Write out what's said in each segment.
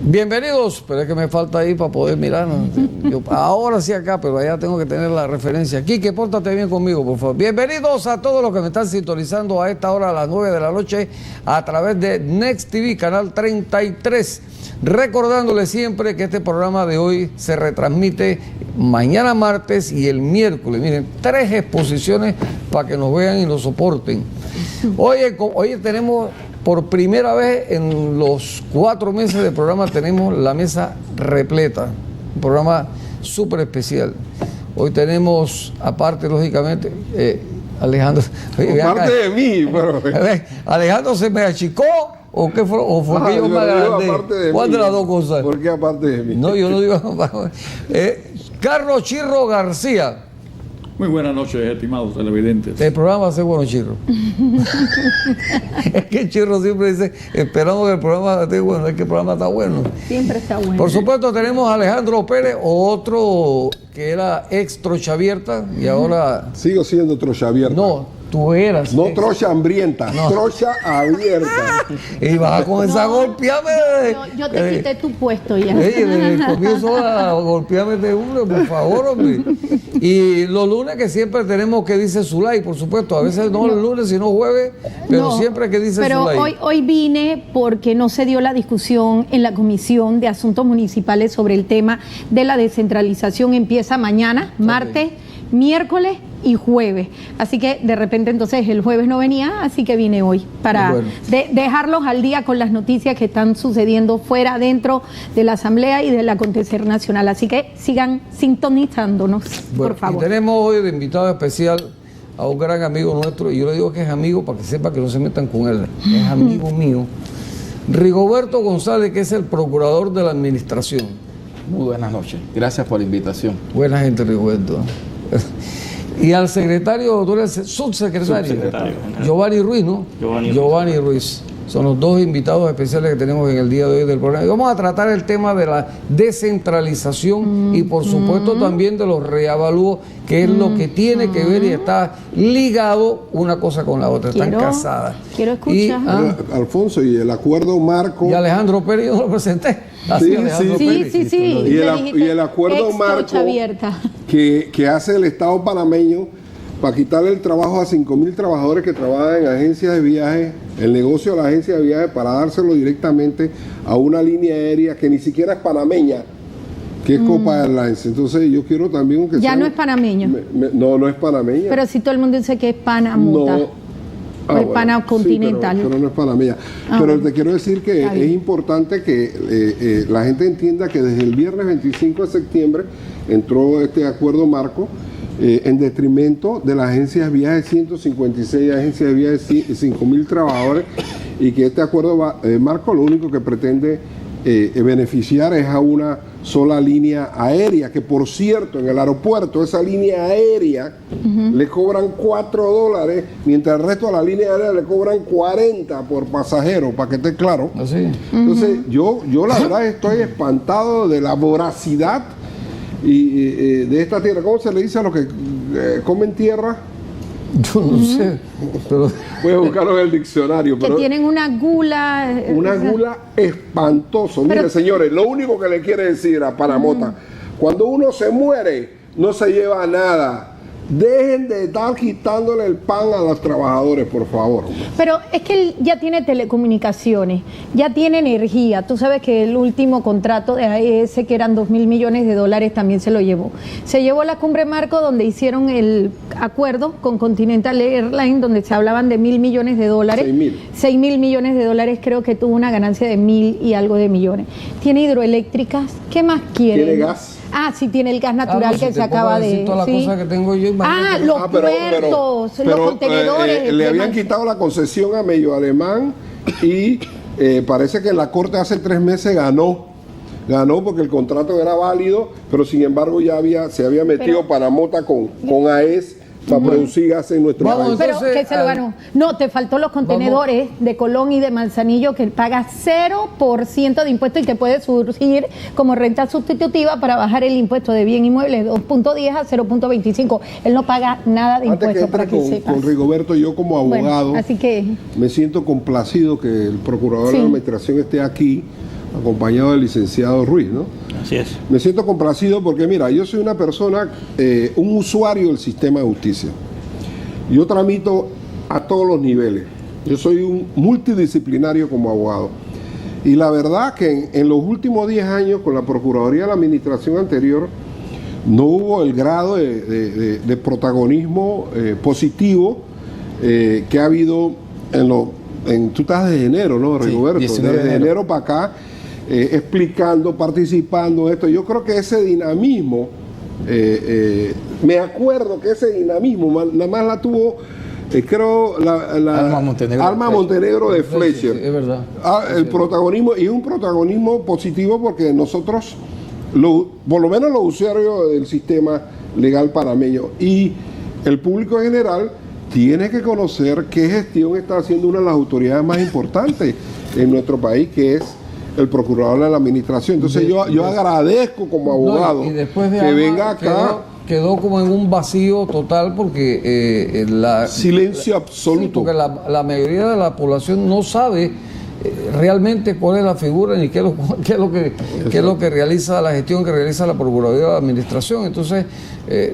Bienvenidos, pero es que me falta ahí para poder mirar. Yo, ahora sí acá, pero allá tengo que tener la referencia. Quique, pórtate bien conmigo, por favor. Bienvenidos a todos los que me están sintonizando a esta hora, a las 9 de la noche, a través de Next TV, canal 33. Recordándoles siempre que este programa de hoy se retransmite mañana martes y el miércoles. Miren, 3 exposiciones para que nos vean y nos soporten. Hoy tenemos... Por primera vez en los 4 meses de programa tenemos la mesa repleta, un programa súper especial. Hoy tenemos, aparte lógicamente, Alejandro... Aparte de mí, pero... ¿Alejandro se me achicó o qué fue? ¿O fue que yo me agrandé? ¿Cuál de las dos cosas? ¿Por qué aparte de mí? No, yo no digo... Carlos Chirro García. Muy buenas noches, estimados televidentes. El programa va a ser bueno, Chirro. Es que Chirro siempre dice, esperamos que el programa esté bueno, es que el programa está bueno. Siempre está bueno. Por supuesto tenemos a Alejandro Pérez, otro que era ex Trocha Abierta y ahora... Sigo siendo Trocha Abierta. No, tú eras. No Trocha Hambrienta, no. Trocha Abierta. Y vas con esa golpeame. Yo te quité tu puesto ya. Comienzo a golpearme de uno, por favor, hombre. Y los lunes que siempre tenemos que dice Zulay, por supuesto, a veces no los lunes, sino jueves, pero siempre que dice Zulay. Pero hoy vine porque no se dio la discusión en la Comisión de Asuntos Municipales sobre el tema de la descentralización. Empieza mañana, martes, miércoles y jueves. Así que de repente entonces el jueves no venía, así que vine hoy para dejarlos al día con las noticias que están sucediendo fuera, dentro de la Asamblea y del acontecer nacional. Así que sigan sintonizándonos, por favor. Y tenemos hoy de invitado especial a un gran amigo nuestro, y yo le digo que es amigo para que sepa que no se metan con él, es amigo mío, Rigoberto González, que es el procurador de la administración. Muy buenas noches, gracias por la invitación. Buena gente, Rigoberto. Y al secretario, tú eres subsecretario, Giovanni Ruiz, ¿no? Giovanni Ruiz. Son los 2 invitados especiales que tenemos en el día de hoy del programa. Y vamos a tratar el tema de la descentralización y por supuesto también de los reavalúos, que es lo que tiene que ver y está ligado una cosa con la otra. Están casadas. Quiero escuchar. Alfonso, y el acuerdo marco... Y Alejandro Pérez, yo lo presenté. Sí. Y el acuerdo marco que hace el Estado panameño para quitarle el trabajo a 5.000 trabajadores que trabajan en agencias de viajes, el negocio de la agencia de viajes, para dárselo directamente a una línea aérea que ni siquiera es panameña, que es Copa Airlines. Entonces yo quiero también que ya no es panameño. No es panameña. Pero si todo el mundo dice que es panamuta. O es panacontinental. Sí, pero no es panameña. Pero te quiero decir que es importante que la gente entienda que desde el viernes 25 de septiembre entró este acuerdo marco en detrimento de las agencias de viajes, 156 agencias de viajes, 5.000 trabajadores, y que este acuerdo marco lo único que pretende beneficiar es a una sola línea aérea, que por cierto en el aeropuerto esa línea aérea le cobran $4, mientras el resto de la línea aérea le cobran 40 por pasajero, para que esté claro. Así. Entonces yo la verdad estoy espantado de la voracidad y de esta tierra. ¿Cómo se le dice a los que comen tierra? Yo no sé, pero... Voy a buscarlo en el diccionario. Que tienen una gula... Una gula espantoso. Mire, señores, lo único que le quiere decir a Panamota, cuando uno se muere, no se lleva nada. Dejen de estar quitándole el pan a los trabajadores, por favor. Pero es que él ya tiene telecomunicaciones, ya tiene energía. Tú sabes que el último contrato de AES, que eran $2.000 millones, también se lo llevó. Se llevó la cumbre marco, donde hicieron el acuerdo con Continental Airlines, donde se hablaban de $1.000 millones. 6.000 millones de dólares, creo que tuvo una ganancia de 1.000 y algo de millones. Tiene hidroeléctricas, ¿qué más quiere? Tiene gas. Sí, tiene el gas natural que se acaba de... Todas las cosas que tengo yo, los puertos, los contenedores. Le habían quitado la concesión a Medio Alemán y parece que la Corte hace 3 meses ganó porque el contrato era válido, pero sin embargo ya se había metido Panamota con AES para producir gas en nuestro país. Pero que se lo ganó. No, te faltó los contenedores de Colón y de Manzanillo, que pagas 0% de impuesto y que puede surgir como renta sustitutiva para bajar el impuesto de bien inmueble de 2.10 a 0.25. Él no paga nada de impuesto, para que sepas. Con Rigoberto, yo como abogado, así que... me siento complacido que el procurador de la administración esté aquí, acompañado del licenciado Ruiz, ¿no? Así es. Me siento complacido porque, mira, yo soy una persona, un usuario del sistema de justicia. Yo tramito a todos los niveles. Yo soy un multidisciplinario como abogado. Y la verdad que en los últimos 10 años, con la Procuraduría de la administración anterior, no hubo el grado de protagonismo positivo que ha habido tú estás desde enero, ¿no, Rigoberto? Sí, desde enero para acá, explicando, participando en esto. Yo creo que ese dinamismo, me acuerdo que ese dinamismo nada más la tuvo, creo, Alma Montenegro de Fletcher. Sí, es verdad. El protagonismo, y un protagonismo positivo porque nosotros, por lo menos los usuarios del sistema legal panameño y el público en general, tiene que conocer qué gestión está haciendo una de las autoridades más importantes en nuestro país, que es el procurador de la administración. Entonces yo agradezco como abogado y después de que Alma venga acá. Quedó como en un vacío total porque Silencio absoluto. Sí, porque la mayoría de la población no sabe realmente cuál es la figura ni qué es lo que realiza la gestión que realiza la Procuraduría de la Administración. Entonces,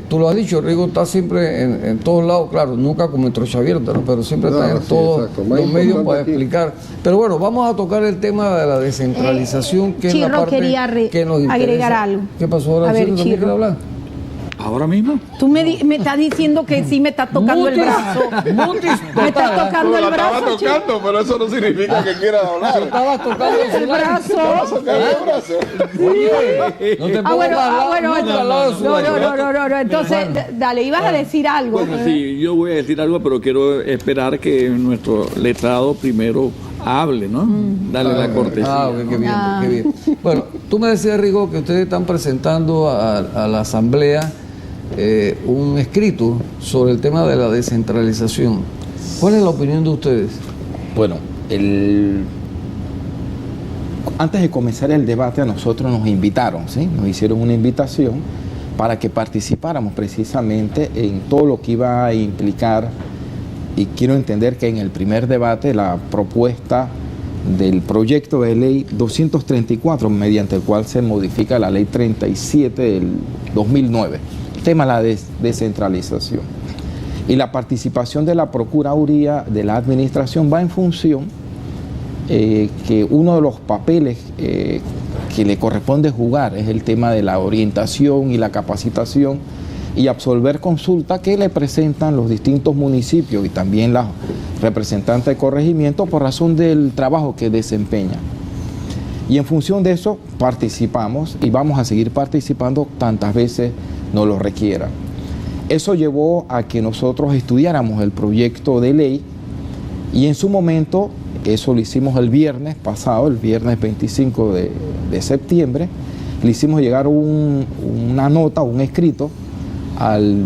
tú lo has dicho, Rigo está siempre en todos lados, claro, nunca como en trocha abierta, ¿no? Pero siempre está en todos los medios para explicar. Pero bueno, vamos a tocar el tema de la descentralización, que Chirro, es la parte que nos interesa. agregar algo. ¿Qué pasó ahora? A ver, ¿También quiere hablar? ¿Ahora mismo? Tú me estás diciendo que sí me estás tocando el brazo. Me estás tocando el brazo. Pero eso no significa que quiera hablar. Estabas tocando El brazo. No te pongas al lado de su No. Entonces, dale, ibas a decir algo. Bueno, sí, yo voy a decir algo, pero quiero esperar que nuestro letrado primero hable, ¿no? Dale la cortesía. Ok, qué bien, qué bien. Bueno, tú me decías, Rigo, que ustedes están presentando a la Asamblea un escrito sobre el tema de la descentralización. ¿Cuál es la opinión de ustedes? Bueno, antes de comenzar el debate a nosotros nos invitaron, ¿sí? Nos hicieron una invitación para que participáramos precisamente en todo lo que iba a implicar, y quiero entender que en el primer debate la propuesta del proyecto de ley 234, mediante el cual se modifica la ley 37 del 2009, el tema de la descentralización. Y la participación de la Procuraduría de la Administración va en función que uno de los papeles que le corresponde jugar es el tema de la orientación y la capacitación y absolver consulta que le presentan los distintos municipios y también las representantes de corregimiento por razón del trabajo que desempeñan. Y en función de eso participamos y vamos a seguir participando tantas veces nos lo requiera. Eso llevó a que nosotros estudiáramos el proyecto de ley y en su momento, eso lo hicimos el viernes pasado, el viernes 25 de septiembre, le hicimos llegar una nota, un escrito al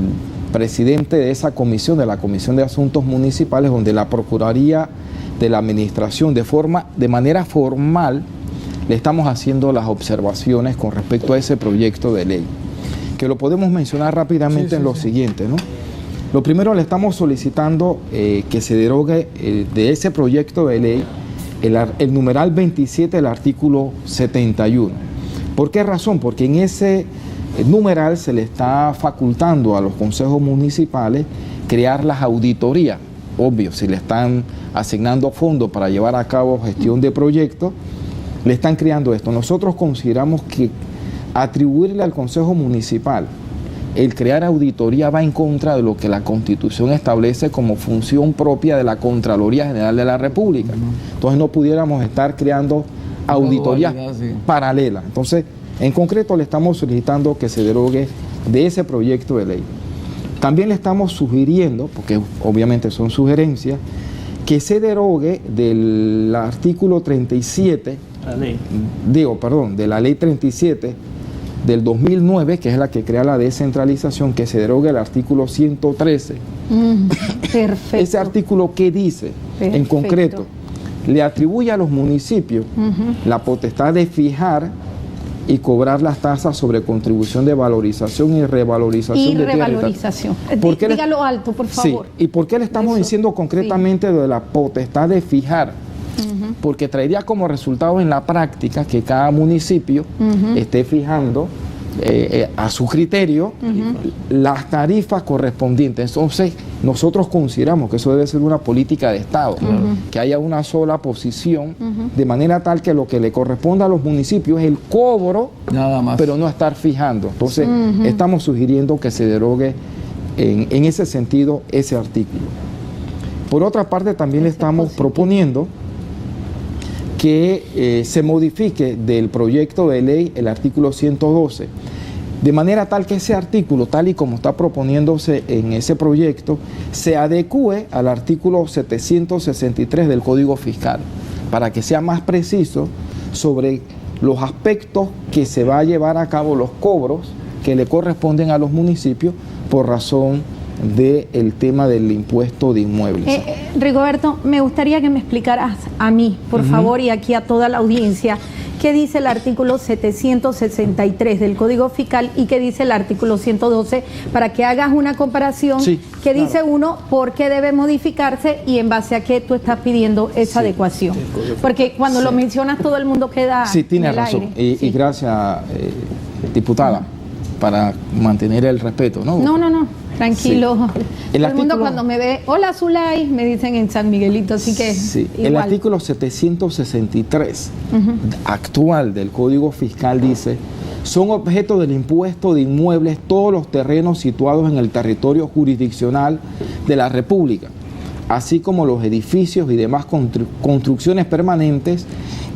presidente de esa comisión, de la Comisión de Asuntos Municipales, donde la Procuraduría de la Administración de manera formal le estamos haciendo las observaciones con respecto a ese proyecto de ley, que lo podemos mencionar rápidamente en lo siguiente, ¿no? Lo primero, le estamos solicitando que se derogue de ese proyecto de ley el numeral 27 del artículo 71. ¿Por qué razón? Porque en ese numeral se le está facultando a los consejos municipales crear las auditorías. Obvio, si le están asignando fondos para llevar a cabo gestión de proyectos, le están creando esto. Nosotros consideramos que atribuirle al consejo municipal el crear auditoría va en contra de lo que la Constitución establece como función propia de la Contraloría General de la República. Entonces no pudiéramos estar creando auditorías paralelas. Entonces, en concreto le estamos solicitando que se derogue de ese proyecto de ley. También le estamos sugiriendo, porque obviamente son sugerencias, que se derogue del artículo 37, de la ley 37 del 2009, que es la que crea la descentralización, que se derogue el artículo 113. Perfecto. Ese artículo, ¿qué dice? Perfecto. En concreto, le atribuye a los municipios la potestad de fijar y cobrar las tasas sobre contribución de valorización y revalorización de tierra. Dígalo alto, por favor. Sí. ¿Y por qué le estamos diciendo concretamente de la potestad de fijar porque traería como resultado en la práctica que cada municipio esté fijando a su criterio las tarifas correspondientes. Entonces, nosotros consideramos que eso debe ser una política de Estado, que haya una sola posición, de manera tal que lo que le corresponda a los municipios es el cobro, nada más, pero no estar fijando. Entonces, estamos sugiriendo que se derogue en ese sentido ese artículo. Por otra parte, también le estamos proponiendo que se modifique del proyecto de ley el artículo 112, de manera tal que ese artículo, tal y como está proponiéndose en ese proyecto, se adecúe al artículo 763 del Código Fiscal, para que sea más preciso sobre los aspectos que se va a llevar a cabo, los cobros que le corresponden a los municipios por razón del tema del impuesto de inmuebles. Rigoberto, me gustaría que me explicaras a mí, por favor, y aquí a toda la audiencia, qué dice el artículo 763 del Código Fiscal y qué dice el artículo 112, para que hagas una comparación, qué dice uno, por qué debe modificarse y en base a qué tú estás pidiendo esa adecuación. Porque cuando lo mencionas todo el mundo queda tiene razón. Y gracias, diputada, para mantener el respeto. No, tranquilo. Todo el mundo cuando me ve, hola Zulay, me dicen en San Miguelito, así que el artículo 763 actual del Código Fiscal dice: son objeto del impuesto de inmuebles todos los terrenos situados en el territorio jurisdiccional de la República, así como los edificios y demás construcciones permanentes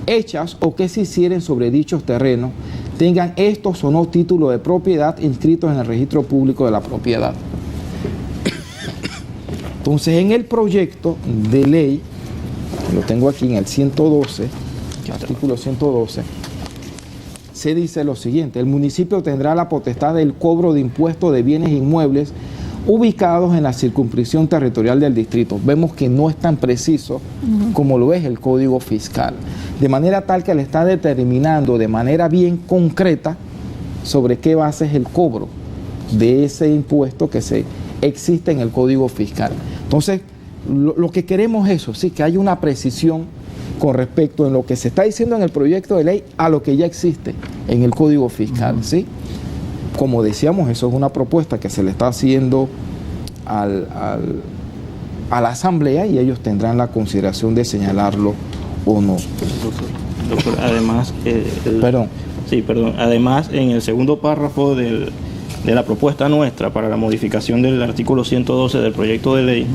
hechas o que se hicieren sobre dichos terrenos, tengan estos o no título de propiedad inscritos en el registro público de la propiedad. Entonces, en el proyecto de ley, lo tengo aquí en el 112, artículo 112, se dice lo siguiente: el municipio tendrá la potestad del cobro de impuestos de bienes inmuebles ubicados en la circunscripción territorial del distrito. Vemos que no es tan preciso como lo es el Código Fiscal, de manera tal que le está determinando de manera bien concreta sobre qué base es el cobro de ese impuesto que existe en el Código Fiscal. Entonces, lo que queremos es eso, que haya una precisión con respecto en lo que se está diciendo en el proyecto de ley a lo que ya existe en el Código Fiscal, Como decíamos, eso es una propuesta que se le está haciendo a la Asamblea y ellos tendrán la consideración de señalarlo o no. Doctor, además, además, en el segundo párrafo de la propuesta nuestra para la modificación del artículo 112 del proyecto de ley,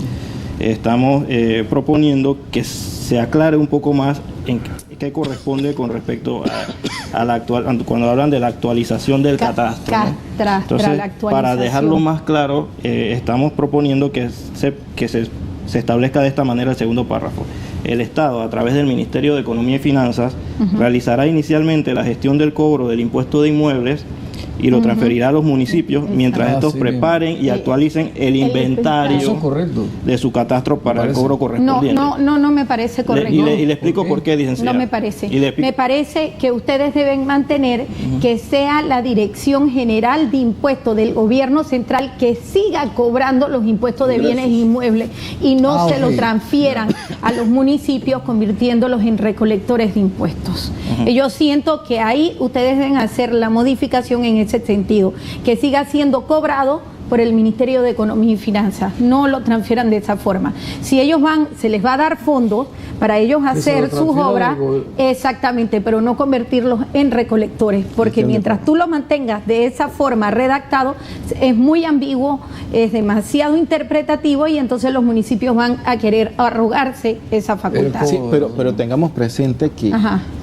estamos proponiendo que se aclare un poco más en qué corresponde con respecto a la actual, cuando hablan de la actualización del catastro, ¿no? Entonces, para dejarlo más claro, estamos proponiendo que se establezca de esta manera el segundo párrafo. El Estado, a través del Ministerio de Economía y Finanzas, realizará inicialmente la gestión del cobro del impuesto de inmuebles y lo transferirá a los municipios mientras estos preparen y actualicen el inventario de su catastro para el cobro correspondiente. No me parece correcto. Y le explico por qué, licenciada. No me parece. Me parece que ustedes deben mantener que sea la Dirección General de Impuestos del Gobierno Central que siga cobrando los impuestos de bienes inmuebles y no se lo transfieran a los municipios convirtiéndolos en recolectores de impuestos. Yo siento que ahí ustedes deben hacer la modificación en ese sentido, que siga siendo cobrado por el Ministerio de Economía y Finanzas, no lo transfieran de esa forma. Si ellos se les va a dar fondos para ellos hacer sus obras, exactamente, pero no convertirlos en recolectores, porque mientras tú lo mantengas de esa forma redactado, es muy ambiguo, es demasiado interpretativo y entonces los municipios van a querer arrogarse esa facultad. Sí, pero tengamos presente que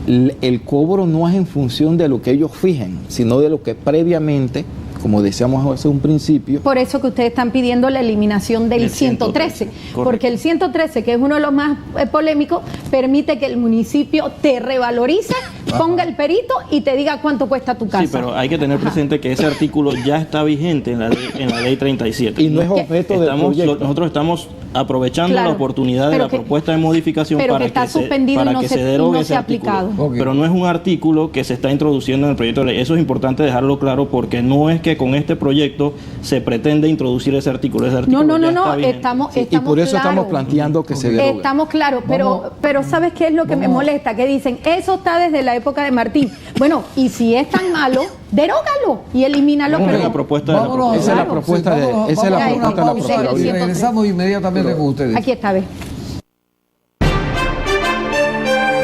el cobro no es en función de lo que ellos fijen, sino de lo que previamente, como decíamos hace un principio. Por eso que ustedes están pidiendo la eliminación del 113, porque el 113, que es uno de los más polémicos, permite que el municipio te revalorice, ponga el perito y te diga cuánto cuesta tu casa. Sí, pero hay que tener presente que ese artículo ya está vigente en la ley 37. Y no es objeto del proyecto. Nosotros estamos aprovechando Claro, la oportunidad de pero la que- propuesta de modificación pero para que está suspendido para y no que se- se y derogue no ese se ha artículo. aplicado. Ok. Pero no es un artículo que se está introduciendo en el proyecto de ley. Eso es importante dejarlo claro porque no es que con este proyecto se pretende introducir ese artículo. Ese artículo No, ya está vigente. estamos, y estamos por eso estamos claros. planteando que se derogue. Estamos claros, pero ¿sabes qué es lo que me molesta? Que dicen, eso está desde la época de Martín. Bueno, y si es tan malo, derógalo y elimínalo. Esa es Pero la propuesta de la Vámonos, Esa es la Claro. propuesta de- vámonos, esa es la vámonos a una propuesta de la pausa Procuraduría. y regresamos inmediatamente con ustedes. aquí está, ¿ves?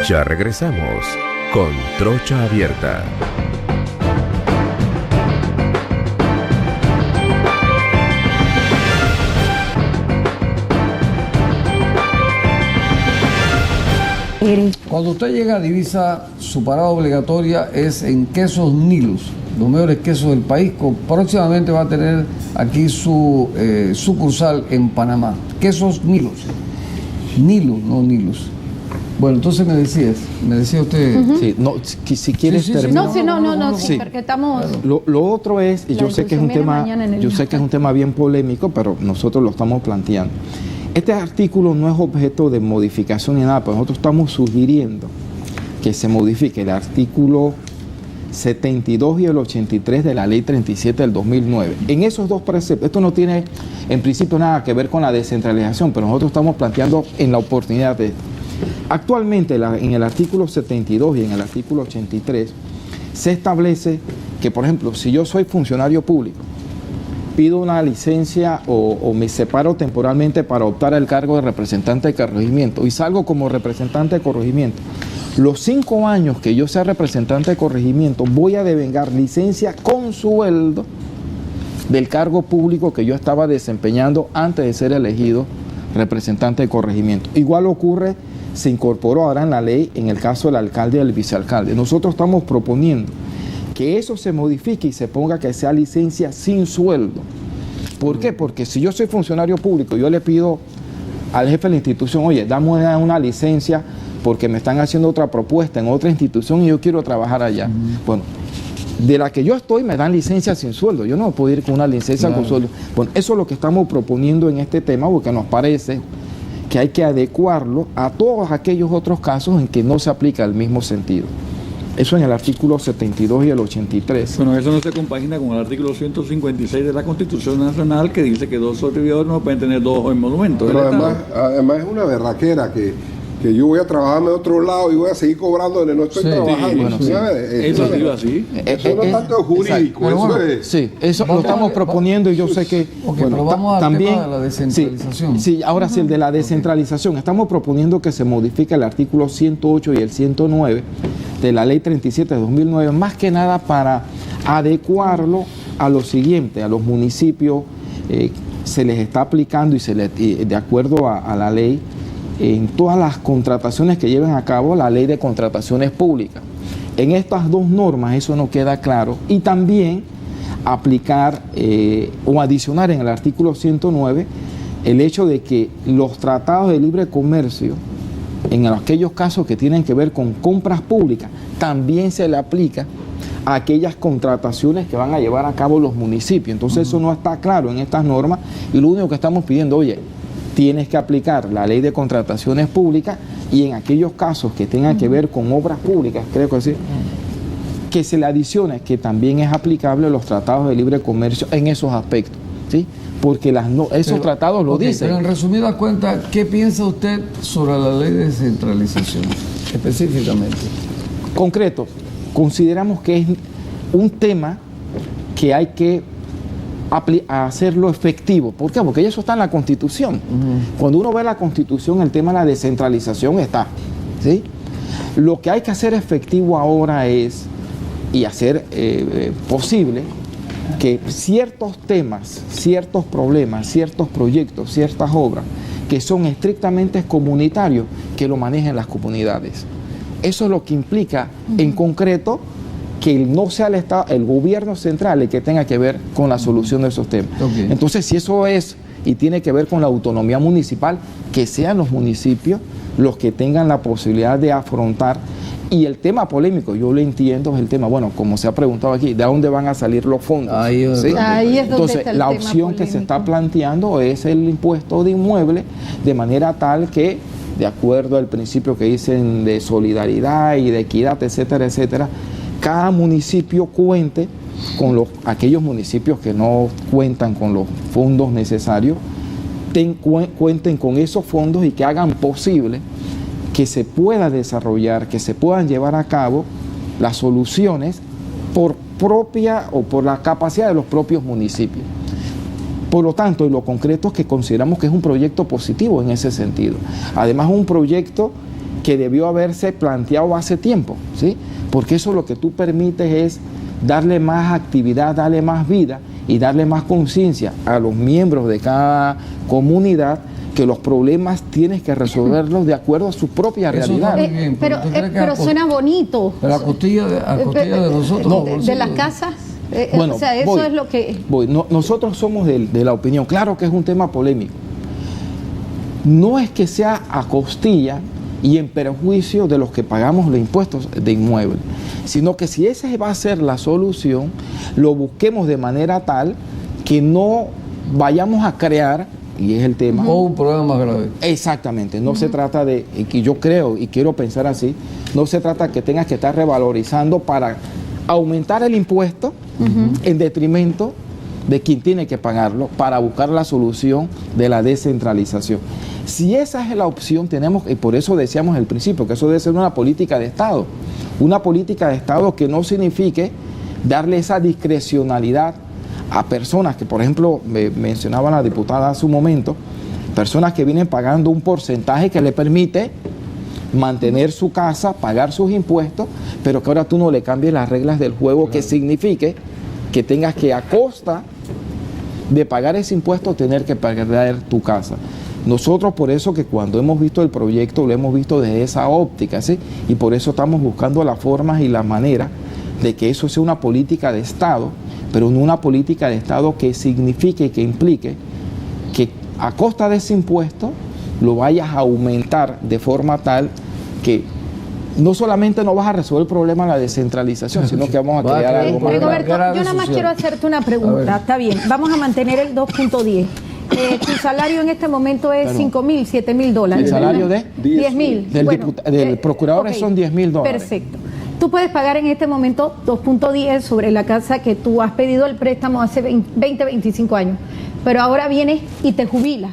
Ya regresamos con Trocha Abierta. Cuando usted llega a Divisa, su parada obligatoria es en Quesos Nilus, los mejores quesos del país. Próximamente va a tener aquí su sucursal en Panamá. Quesos Nilus. Nilus, no Nilus. Bueno, entonces me decía usted... Sí, no, si quieres Sí, sí, sí, terminar. No, sí, no, Sí. porque estamos... Lo otro es, y La yo sé que es un discusión viene tema, mañana en el yo sé que es un tema bien polémico, pero nosotros lo estamos planteando. Este artículo no es objeto de modificación ni nada, pero nosotros estamos sugiriendo que se modifique el artículo 72 y el 83 de la ley 37 del 2009. En esos dos preceptos, esto no tiene en principio nada que ver con la descentralización, pero nosotros estamos planteando en la oportunidad de... Actualmente en el artículo 72 y en el artículo 83 se establece que, por ejemplo, si yo soy funcionario público, pido una licencia o me separo temporalmente para optar al cargo de representante de corregimiento y salgo como representante de corregimiento, los 5 años que yo sea representante de corregimiento voy a devengar licencia con sueldo del cargo público que yo estaba desempeñando antes de ser elegido representante de corregimiento. Igual ocurre, se incorporó ahora en la ley en el caso del alcalde y del vicealcalde. Nosotros estamos proponiendo que eso se modifique y se ponga que sea licencia sin sueldo. ¿Por qué? Porque si yo soy funcionario público, yo le pido al jefe de la institución, oye, dame una licencia porque me están haciendo otra propuesta en otra institución y yo quiero trabajar allá. Bueno, de la que yo estoy me dan licencia sin sueldo. Yo no puedo ir con una licencia con sueldo. Bueno, eso es lo que estamos proponiendo en este tema porque nos parece que hay que adecuarlo a todos aquellos otros casos en que no se aplica el mismo sentido. Eso en el artículo 72 y el 83. Bueno, eso no se compagina con el artículo 156 de la Constitución Nacional que dice que 2 servidores no pueden tener 2 monumentos. Pero además es una berraquera que yo voy a trabajarme de otro lado y voy a seguir cobrando donde no estoy trabajando. bueno, sí. Eso ha sido así. Eso no es tanto jurídico, Pero eso bueno, es... Sí, eso lo estamos proponiendo y yo sé que... Ok, pero vamos al tema de la descentralización. Sí, ahora sí, el de la descentralización. Estamos proponiendo que se modifique el artículo 108 y el 109 de la ley 37 de 2009, más que nada para adecuarlo a lo siguiente, a los municipios se les está aplicando y de acuerdo a la ley, en todas las contrataciones que lleven a cabo la ley de contrataciones públicas. En estas dos normas eso no queda claro y también aplicar o adicionar en el artículo 109 el hecho de que los tratados de libre comercio, en aquellos casos que tienen que ver con compras públicas, también se le aplica a aquellas contrataciones que van a llevar a cabo los municipios. Entonces eso no está claro en estas normas y lo único que estamos pidiendo, oye, tienes que aplicar la ley de contrataciones públicas y en aquellos casos que tengan que ver con obras públicas, creo que sí, que se le adicione que también es aplicable los tratados de libre comercio en esos aspectos, ¿sí? Porque esos tratados lo dicen. Pero en resumidas cuentas, ¿qué piensa usted sobre la ley de descentralización específicamente? Concreto, consideramos que es un tema que hay que hacerlo efectivo. ¿Por qué? Porque eso está en la Constitución. Cuando uno ve la Constitución, el tema de la descentralización está, ¿sí? Lo que hay que hacer efectivo ahora es, y hacer posible, que ciertos temas, ciertos problemas, ciertos proyectos, ciertas obras que son estrictamente comunitarios, que lo manejen las comunidades. Eso es lo que implica, en concreto, que no sea el gobierno central el que tenga que ver con la solución de esos temas. Okay. Entonces, si eso es y tiene que ver con la autonomía municipal, que sean los municipios los que tengan la posibilidad de afrontar Y el tema polémico, yo lo entiendo, es el tema, bueno, como se ha preguntado aquí, ¿de dónde van a salir los fondos? Ahí es ¿Sí? Ahí es donde Entonces, está el la tema opción que se polémico. está planteando es el impuesto de inmueble, de manera tal que, de acuerdo al principio que dicen de solidaridad y de equidad, etcétera, etcétera, cada municipio cuente con aquellos municipios que no cuentan con los fondos necesarios, cuenten con esos fondos y que hagan posible que se pueda desarrollar, que se puedan llevar a cabo las soluciones por propia o por la capacidad de los propios municipios. Por lo tanto, y lo concreto es que consideramos que es un proyecto positivo en ese sentido. Además, un proyecto que debió haberse planteado hace tiempo, ¿sí? Porque eso lo que tú permites es darle más actividad, darle más vida y darle más conciencia a los miembros de cada comunidad que los problemas tienes que resolverlos de acuerdo a su propia Eso realidad. está muy bien, Pero, ¿tú crees que pero a suena bonito. Pero a costilla de nosotros. De las casas. Bueno, o sea, eso voy. es lo que... Nosotros somos de la opinión, claro que es un tema polémico. No es que sea a costilla y en perjuicio de los que pagamos los impuestos de inmueble, sino que si esa va a ser la solución, lo busquemos de manera tal que no vayamos a crear, y es el tema, O un problema más grave. exactamente, no se trata de, y que yo creo y quiero pensar así, no se trata que tengas que estar revalorizando para aumentar el impuesto en detrimento de quien tiene que pagarlo para buscar la solución de la descentralización. Si esa es la opción, tenemos, y por eso decíamos al principio, que eso debe ser una política de Estado. Una política de Estado que no signifique darle esa discrecionalidad a personas que, por ejemplo, me mencionaba la diputada hace un momento, personas que vienen pagando un porcentaje que le permite mantener su casa, pagar sus impuestos, pero que ahora tú no le cambies las reglas del juego, que signifique que tengas que, a costa de pagar ese impuesto, tener que pagar tu casa. Nosotros por eso que cuando hemos visto el proyecto lo hemos visto desde esa óptica, ¿sí? Y por eso estamos buscando las formas y la manera de que eso sea una política de Estado, pero no una política de Estado que signifique y que implique que a costa de ese impuesto lo vayas a aumentar de forma tal que no solamente no vas a resolver el problema de la descentralización, sino que vamos a crear algo más. Rigoberto, grave yo nada más social. quiero hacerte una pregunta. Está bien, vamos a mantener el 2.10. Tu salario en este momento es Perdón. 5.000, 7.000 dólares. ¿El salario de? 10.000. Del procurador son 10.000 dólares. Perfecto. Tú puedes pagar en este momento 2.10 sobre la casa que tú has pedido el préstamo hace 20, 25 años, pero ahora vienes y te jubilas.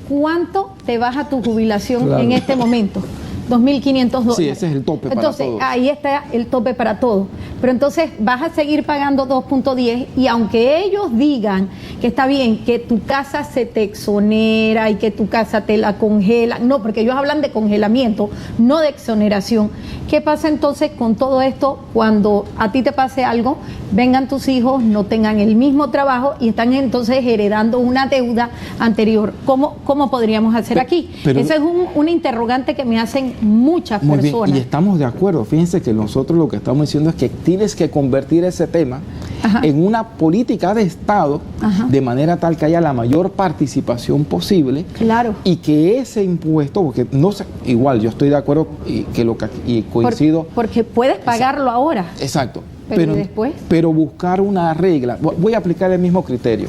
¿Cuánto te baja tu jubilación Claro. en este momento? 2.500 dólares. Sí, ese es el tope para entonces, todos. ahí está el tope para todo. Pero entonces vas a seguir pagando 2.10 y aunque ellos digan que está bien, que tu casa se te exonera y que tu casa te la congela, no, porque ellos hablan de congelamiento, no de exoneración. ¿Qué pasa entonces con todo esto cuando a ti te pase algo, vengan tus hijos, no tengan el mismo trabajo y están entonces heredando una deuda anterior? ¿Cómo podríamos hacer aquí? pero- Ese es un interrogante que me hacen muchas Muy bien, personas. y estamos de acuerdo. Fíjense que nosotros lo que estamos diciendo es que tienes que convertir ese tema Ajá. en una política de Estado, Ajá. de manera tal que haya la mayor participación posible. Claro. Y que ese impuesto, porque no sé, igual yo estoy de acuerdo y coincido. Porque puedes pagarlo ahora. Exacto. Pero ¿y después? Pero buscar una regla. Voy a aplicar el mismo criterio.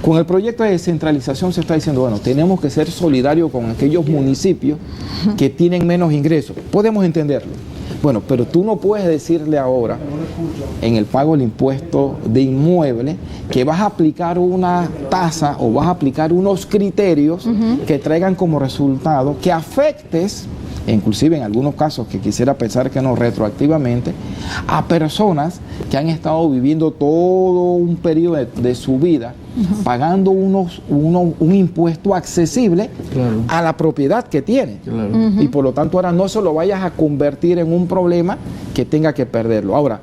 Con el proyecto de descentralización se está diciendo, bueno, tenemos que ser solidarios con aquellos municipios que tienen menos ingresos. Podemos entenderlo. Bueno, pero tú no puedes decirle ahora, en el pago del impuesto de inmueble, que vas a aplicar una tasa o vas a aplicar unos criterios que traigan como resultado que afectes, inclusive en algunos casos que quisiera pensar que no retroactivamente, a personas que han estado viviendo todo un periodo de su vida pagando un impuesto accesible Claro. a la propiedad que tiene. Claro. Y por lo tanto ahora no se lo vayas a convertir en un problema que tenga que perderlo. Ahora,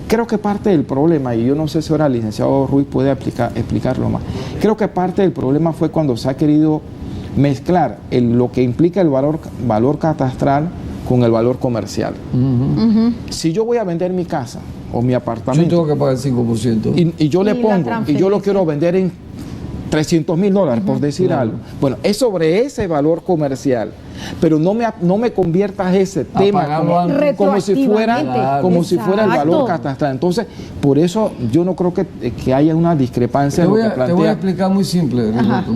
creo que parte del problema, y yo no sé si ahora el licenciado Ruiz puede explicarlo más, creo que parte del problema fue cuando se ha querido mezclar lo que implica el valor catastral con el valor comercial. Si yo voy a vender mi casa o mi Yo apartamento tengo que pagar el 5%. y yo Y le la pongo, y yo lo transferencia. quiero vender en $300,000, por decir algo. Bueno, es sobre ese valor comercial, pero no me conviertas ese tema como si fuera el valor catastral. Entonces, por eso yo no creo que haya una discrepancia en lo que plantea. Te voy a explicar muy simple, Roberto.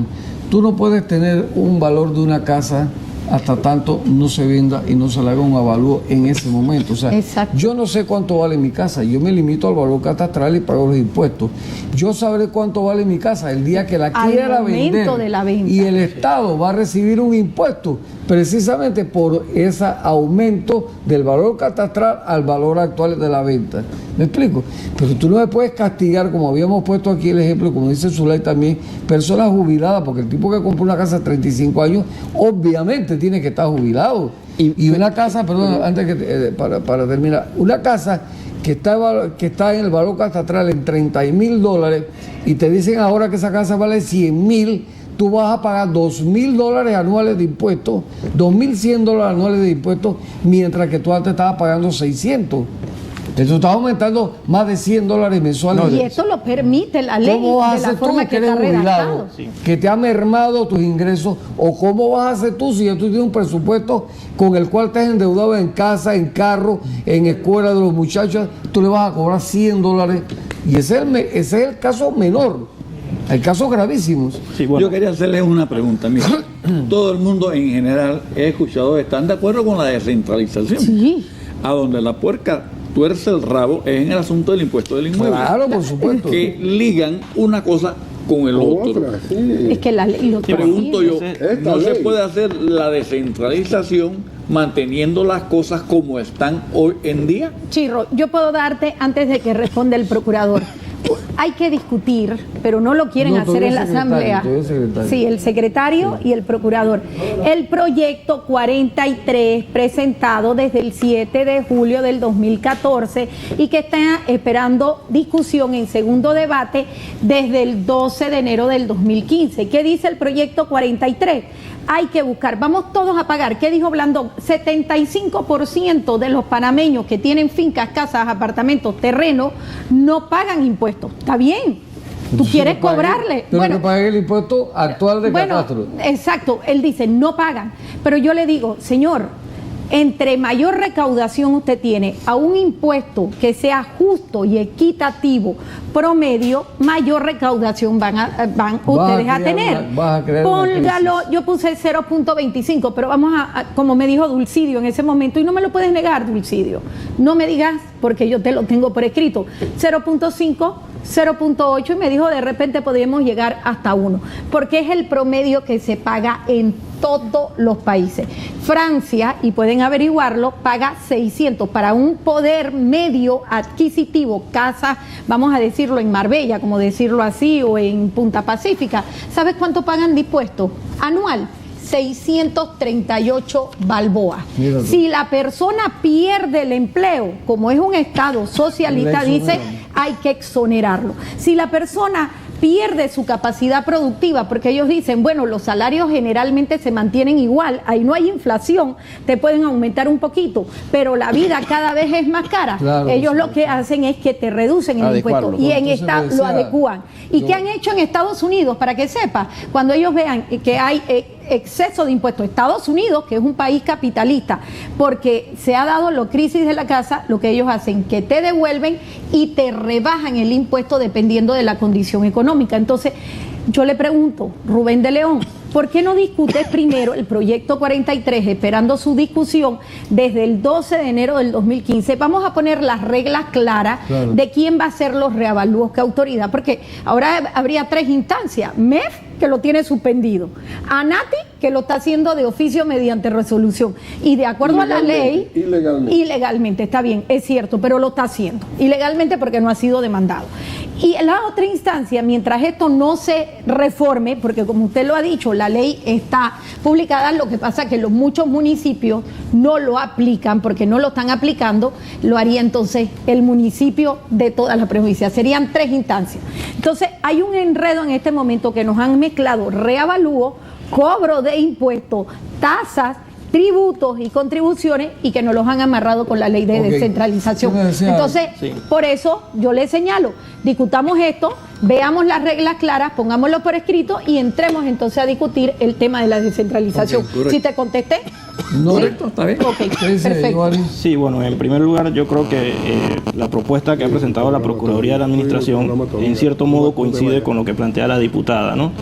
Tú no puedes tener un valor de una casa hasta tanto no se venda y no se le haga un avalúo en ese momento. O sea, yo no sé cuánto vale mi casa, yo me limito al valor catastral y pago los impuestos. Yo sabré cuánto vale mi casa el día que la quiera vender, de la venta. Y el Estado va a recibir un impuesto precisamente por ese aumento del valor catastral al valor actual de la venta. ¿Me explico? Pero tú no me puedes castigar, como habíamos puesto aquí el ejemplo, como dice Zulay también, personas jubiladas, porque el tipo que compró una casa a 35 años, obviamente tiene que estar jubilado. Y una casa, perdón, antes que para terminar, una casa que está en el valor catastral en $30,000 y te dicen ahora que esa casa vale $100,000, tú vas a pagar $2,000 anuales de impuestos, $2,100 anuales de impuestos, mientras que tú antes estabas pagando 600. Entonces estás aumentando más de $100 mensuales. Y eso lo permite la ley, ¿cómo vas de a la hacer forma tú que eres está redactado? jubilado, que te ha mermado tus ingresos? ¿O cómo vas a hacer tú si ya tú tienes un presupuesto con el cual te has endeudado en casa, en carro, en escuela de los muchachos? Tú le vas a cobrar $100. Y ese es el caso menor. Hay casos gravísimos. Sí, bueno. Yo quería hacerles una pregunta. Mira, todo el mundo en general, he escuchado, están de acuerdo con la descentralización. Sí. A donde la puerca tuerce el rabo es en el asunto del impuesto del inmueble. Claro, por supuesto. Que ligan una cosa con el otro. Es que la ley lo pregunto yo, ¿no se puede hacer la descentralización manteniendo las cosas como están hoy en día? Chirro, yo puedo darte, antes de que responda el procurador, hay que discutir, pero no lo quieren hacer en la Asamblea. Sí, el secretario y el procurador. El proyecto 43 presentado desde el 7 de julio del 2014 y que está esperando discusión en segundo debate desde el 12 de enero del 2015. ¿Qué dice el proyecto 43? Hay que buscar, vamos todos a pagar. ¿Qué dijo Blandón? 75% de los panameños que tienen fincas, casas, apartamentos, terrenos, no pagan impuestos. Está bien. Tú quieres cobrarle. Pero que paguen el impuesto actual de catastro. Exacto. Él dice, no pagan. Pero yo le digo, señor, entre mayor recaudación usted tiene a un impuesto que sea justo y equitativo promedio, mayor recaudación van ustedes a tener. Póngalo, yo puse 0.25, pero vamos como me dijo Dulcidio en ese momento, y no me lo puedes negar, Dulcidio, no me digas porque yo te lo tengo por escrito, 0.5, 0.8, y me dijo de repente podríamos llegar hasta 1, porque es el promedio que se paga en todos los países. Francia, y pueden averiguarlo, paga 600 para un poder medio adquisitivo, casa, vamos a decirlo en Marbella, como decirlo así, o en Punta Pacífica. ¿Sabes cuánto pagan de impuestos anual? 638 balboas. Si la persona pierde el empleo, como es un estado socialista, dice hay que exonerarlo. Si la persona pierde su capacidad productiva, porque ellos dicen, bueno, los salarios generalmente se mantienen igual, ahí no hay inflación, te pueden aumentar un poquito, pero la vida cada vez es más cara. Claro, ellos lo que hacen es que te reducen el impuesto y en lo adecúan. ¿Y qué han hecho en Estados Unidos? Para que sepas, cuando ellos vean que hay exceso de impuestos, Estados Unidos, que es un país capitalista, porque se ha dado la crisis de la casa, lo que ellos hacen, que te devuelven y te rebajan el impuesto dependiendo de la condición económica. Entonces, yo le pregunto, Rubén de León, ¿por qué no discutes primero el proyecto 43, esperando su discusión desde el 12 de enero del 2015? Vamos a poner las reglas claras de quién va a hacer los reavalúos, qué autoridad, porque ahora habría 3 instancias. MEF, que lo tiene suspendido, ANATI, que lo está haciendo de oficio mediante resolución, y de acuerdo a la ley, ilegalmente, está bien, es cierto, pero lo está haciendo, ilegalmente porque no ha sido demandado. Y la otra instancia, mientras esto no se reforme, porque como usted lo ha dicho, la ley está publicada, lo que pasa es que muchos municipios no lo aplican, porque no lo están aplicando, lo haría entonces el municipio de toda la provincia. Serían 3 instancias. Entonces, hay un enredo en este momento que nos han mezclado reavalúo, cobro de impuestos, tasas, tributos y contribuciones, y que nos los han amarrado con la ley de descentralización. Entonces, por eso yo le señalo, discutamos esto, veamos las reglas claras, pongámoslo por escrito y entremos entonces a discutir el tema de la descentralización. ¿Sí te contesté? No, Correcto, está bien. Ok, perfecto. Sí, bueno, en primer lugar yo creo que la propuesta que ha presentado la Procuraduría de la Administración en cierto modo coincide con lo que plantea la diputada, ¿no?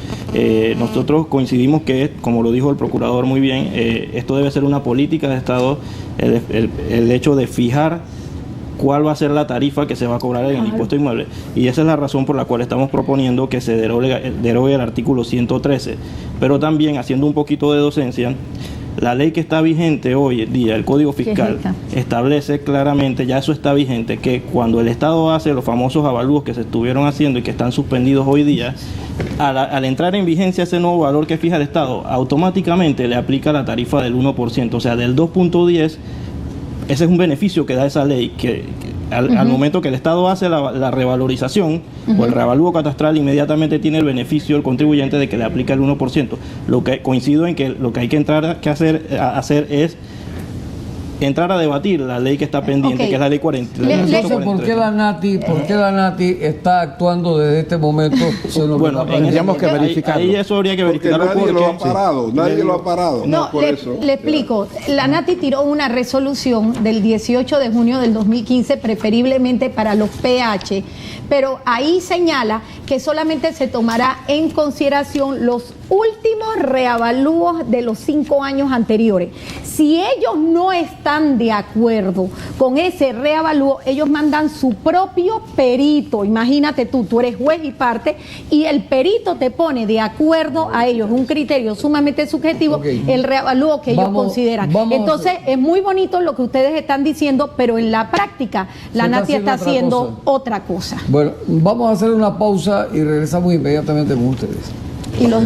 Nosotros coincidimos que, como lo dijo el procurador muy bien, esto debe ser una política de Estado, el hecho de fijar cuál va a ser la tarifa que se va a cobrar en el impuesto inmueble. Y esa es la razón por la cual estamos proponiendo que se derogue el artículo 113. Pero también, haciendo un poquito de docencia, la ley que está vigente hoy en día, el Código Fiscal, establece claramente, ya eso está vigente, que cuando el Estado hace los famosos avalúos que se estuvieron haciendo y que están suspendidos hoy día, al entrar en vigencia ese nuevo valor que fija el Estado, automáticamente le aplica la tarifa del 1%, o sea, del 2.10. Ese es un beneficio que da esa ley, que al momento que el Estado hace la revalorización o el reavalúo catastral, inmediatamente tiene el beneficio el contribuyente de que le aplica el 1%. Lo que coincido en que lo que hay que hacer es entrar a debatir la ley que está pendiente, que es la ley 40. ¿Por qué la Nati está actuando desde este momento? Bueno, tendríamos que verificarlo. Ahí eso habría que verificarlo. Nadie lo ha parado, nadie lo ha parado. No, le explico. La Nati tiró una resolución del 18 de junio del 2015, preferiblemente para los PH, pero ahí señala que solamente se tomará en consideración los últimos reavalúos de los 5 años anteriores. Si ellos no están de acuerdo con ese reavalúo, ellos mandan su propio perito. Imagínate tú eres juez y parte y el perito te pone de acuerdo a ellos, un criterio sumamente subjetivo, el reavalúo que ellos consideran. Entonces es muy bonito lo que ustedes están diciendo, pero en la práctica la Nati está haciendo otra cosa. Bueno, vamos a hacer una pausa y regresamos inmediatamente con ustedes. Y los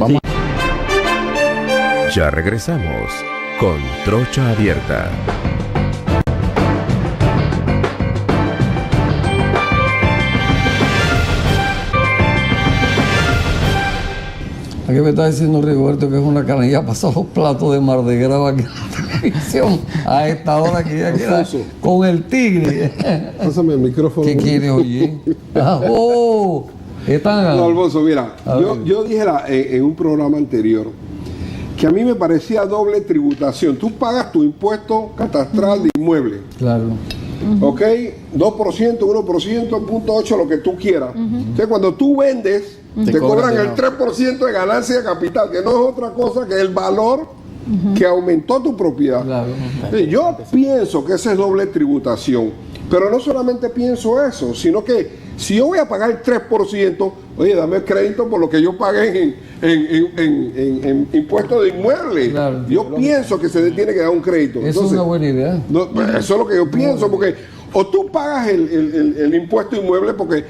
Ya regresamos con Trocha Abierta. Aquí me está diciendo Rigoberto que es una canalla, ha pasado los platos de mar de grava aquí en la televisión a esta hora que ya queda con el tigre. Pásame el micrófono. ¿Qué quiere, oye? No, Alfonso, mira, yo dije en un programa anterior que a mí me parecía doble tributación. Tú pagas tu impuesto catastral de inmueble. Claro. ¿Ok? 2%, 1%, 0.8%, lo que tú quieras. Entonces, cuando tú vendes, te cobran el 3% de ganancia de capital, que no es otra cosa que el valor que aumentó tu propiedad. Claro. Yo pienso que esa es doble tributación. Pero no solamente pienso eso, sino que si yo voy a pagar el 3%, oye, dame el crédito por lo que yo pagué en impuestos de inmueble. Claro, yo pienso que se le tiene que dar un crédito. Eso es una buena idea. Eso es lo que yo pienso, porque o tú pagas el impuesto inmueble, porque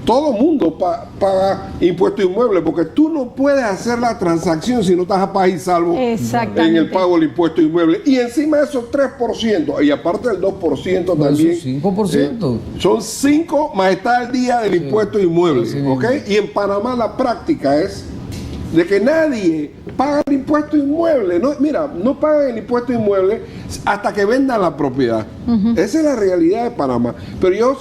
todo mundo paga impuesto inmueble, porque tú no puedes hacer la transacción si no estás a paz y salvo en el pago del impuesto inmueble. Y encima de esos 3%, y aparte del 2% también. Eso es 5%. Son 5 más está el día del impuesto inmueble. Sí, ¿okay? Y en Panamá la práctica es de que nadie paga el impuesto inmueble. No, mira, no pagan el impuesto inmueble hasta que vendan la propiedad. Esa es la realidad de Panamá. Pero yo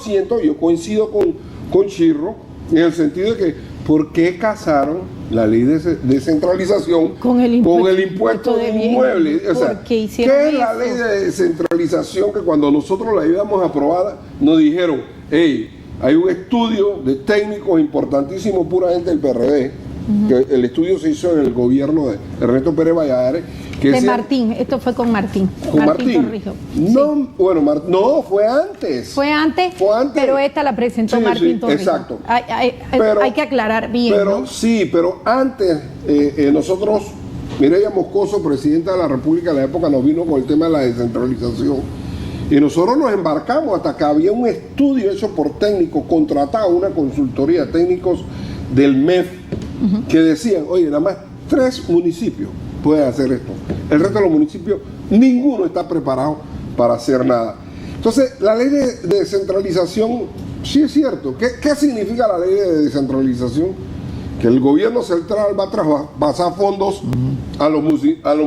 coincido con Chirro, en el sentido de que ¿por qué casaron la ley de descentralización con el impuesto de inmuebles? O sea, ¿qué es la ley de descentralización? Que cuando nosotros la íbamos a aprobar nos dijeron, hey, hay un estudio de técnicos importantísimo, puramente del PRD, que el estudio se hizo en el gobierno de Ernesto Pérez Valladares. Martín, esto fue con Martín. ¿Con Martín? No, sí. Bueno, no, fue antes. Fue antes, pero esta la presentó Martín Torrijos. Exacto. Hay que aclarar bien. Pero ¿no? sí, pero antes nosotros, Mireya Moscoso, presidenta de la República en la época, nos vino con el tema de la descentralización. Y nosotros nos embarcamos hasta que había un estudio hecho por técnicos, contratado una consultoría de técnicos del MEF, que decían, oye, nada más 3 municipios pueden hacer esto. El resto de los municipios, ninguno está preparado para hacer nada. Entonces, la ley de descentralización, sí es cierto. ¿Qué significa la ley de descentralización? Que el gobierno central va a traspasar fondos a los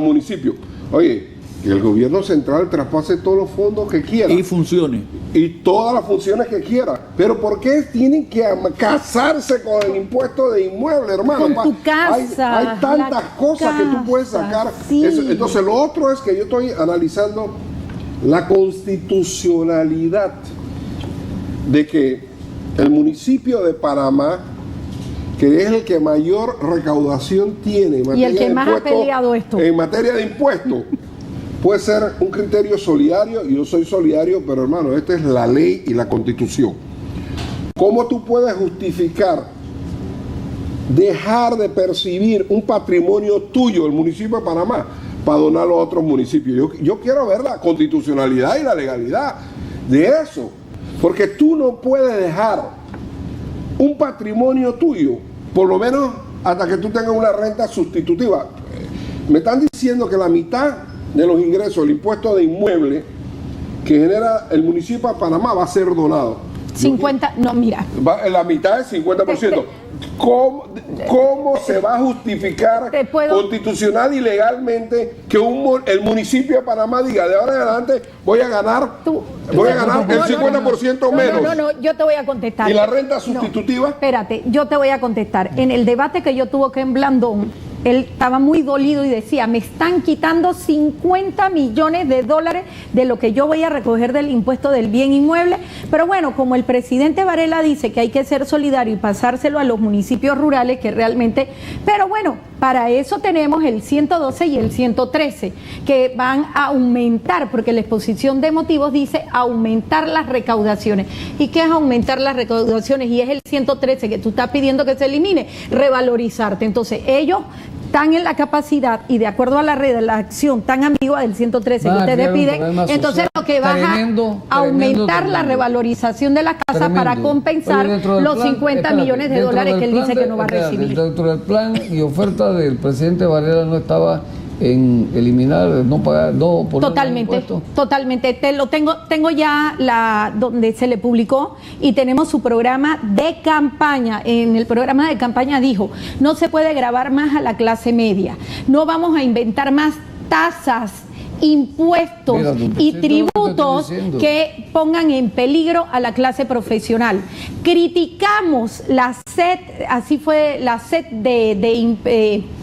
municipios. Oye, el gobierno central traspase todos los fondos que quiera. Y funcione. Y todas las funciones que quiera. Pero ¿por qué tienen que casarse con el impuesto de inmueble, hermano? Con tu casa, hay tantas cosas que tú puedes sacar. Sí. Entonces, lo otro es que yo estoy analizando la constitucionalidad de que el municipio de Panamá, que es el que mayor recaudación tiene en y el que de más ha peleado esto en materia de impuestos, puede ser un criterio solidario, y yo soy solidario, pero hermano, esta es la ley y la constitución. ¿Cómo tú puedes justificar dejar de percibir un patrimonio tuyo, el municipio de Panamá, para donarlo a otros municipios? Yo quiero ver la constitucionalidad y la legalidad de eso, porque tú no puedes dejar un patrimonio tuyo, por lo menos hasta que tú tengas una renta sustitutiva. Me están diciendo que la mitad de los ingresos del impuesto de inmueble que genera el municipio de Panamá va a ser donado. 50, no, mira. La mitad es 50%. ¿Cómo se va a justificar constitucional y legalmente que el municipio de Panamá diga, de ahora en adelante voy a ganar el 50% menos? No, yo te voy a contestar. ¿Y la renta sustitutiva? Espérate, yo te voy a contestar. En el debate que yo tuve que en Blandón, él estaba muy dolido y decía, me están quitando 50 millones de dólares de lo que yo voy a recoger del impuesto del bien inmueble. Pero bueno, como el presidente Varela dice que hay que ser solidario y pasárselo a los municipios rurales, que realmente... Pero bueno, para eso tenemos el 112 y el 113, que van a aumentar, porque la exposición de motivos dice aumentar las recaudaciones. ¿Y qué es aumentar las recaudaciones? Y es el 113 que tú estás pidiendo que se elimine, revalorizarte. Entonces, ellos están en la capacidad y de acuerdo a la redacción tan ambigua del 113 que ustedes piden, entonces lo que va a aumentar la revalorización de la casa para compensar los 50 millones de dólares que él dice que no va a recibir. Dentro del plan y oferta del presidente Varela no estaba en eliminar, no pagar, no poner totalmente. Tengo ya donde se le publicó y tenemos su programa de campaña. En el programa de campaña dijo, no se puede gravar más a la clase media, no vamos a inventar más tasas, impuestos y tributos que pongan en peligro a la clase profesional. Criticamos la sed, así fue la sed